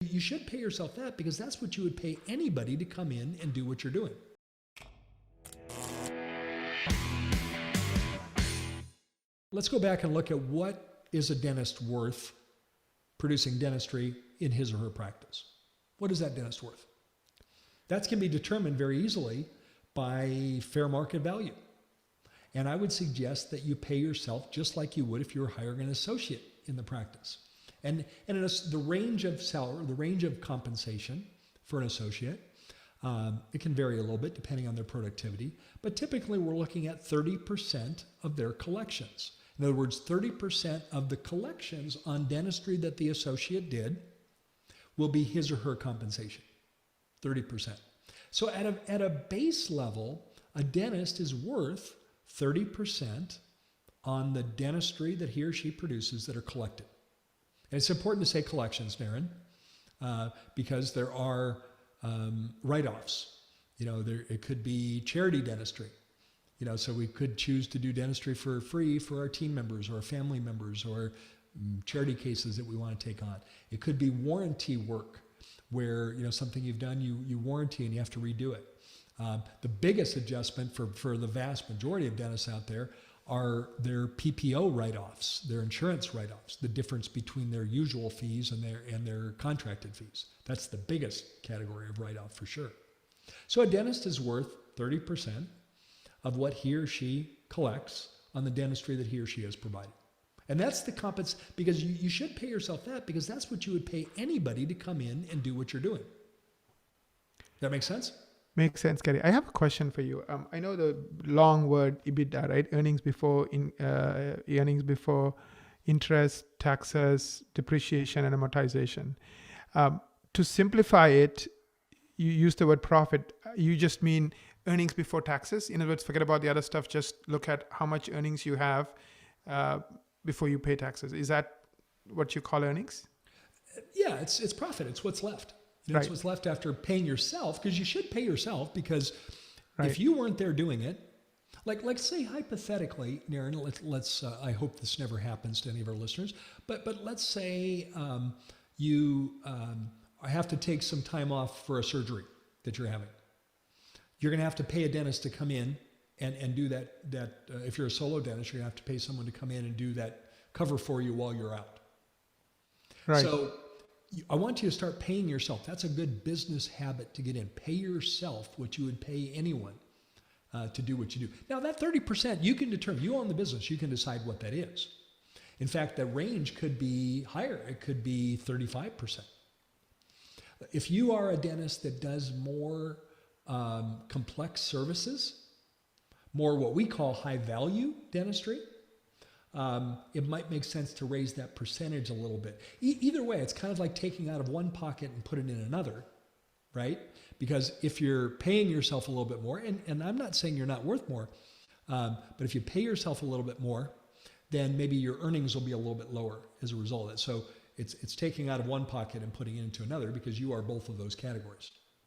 You should pay yourself that because that's what you would pay anybody to come in and do what you're doing. Let's go back and look at what is a dentist worth producing dentistry in his or her practice. What is that dentist worth? That can be determined very easily by fair market value. And I would suggest that you pay yourself just like you would if you were hiring an associate in the practice. And the range of salary, the range of compensation for an associate, it can vary a little bit depending on their productivity, but typically we're looking at 30% of their collections. In other words, 30% of the collections on dentistry that the associate did will be his or her compensation, 30%. So at a base level, a dentist is worth 30% on the dentistry that he or she produces that are collected. And it's important to say collections, Darren, because there are write-offs. It could be charity dentistry. So we could choose to do dentistry for free for our team members or our family members or charity cases that we want to take on. It could be warranty work where, something you've done, you warranty and you have to redo it. The biggest adjustment for the vast majority of dentists out there are their PPO write-offs, their insurance write-offs, the difference between their usual fees and their contracted fees. That's the biggest category of write-off for sure. So a dentist is worth 30% of what he or she collects on the dentistry that he or she has provided. And that's the compensation, because you should pay yourself that because that's what you would pay anybody to come in and do what you're doing. That make sense? Makes sense, Gary. I have a question for you. I know the long word EBITDA, right? Earnings before interest, taxes, depreciation, and amortization. To simplify it, you use the word profit. You just mean earnings before taxes. In other words, forget about the other stuff. Just look at how much earnings you have before you pay taxes. Is that what you call earnings? Yeah, it's profit. It's what's left. Right. It's what's left after paying yourself, because you should pay yourself, because right. if you weren't there doing it, like say hypothetically, Naren, let's I hope this never happens to any of our listeners, but let's say you have to take some time off for a surgery that you're having. You're going to have to pay a dentist to come in and do that. If you're a solo dentist, you're going to have to pay someone to come in and do that cover for you while you're out. Right. So I want you to start paying yourself. That's a good business habit to get in. Pay yourself what you would pay anyone to do what you do. Now that 30%, you can determine, you own the business, you can decide what that is. In fact, the range could be higher. It could be 35%. If you are a dentist that does more complex services, more what we call high value dentistry, it might make sense to raise that percentage a little bit. Either way, it's kind of like taking out of one pocket and putting it in another, right? Because if you're paying yourself a little bit more, and I'm not saying you're not worth more, but if you pay yourself a little bit more, then maybe your earnings will be a little bit lower as a result of it. So it's taking out of one pocket and putting it into another, because you are both of those categories.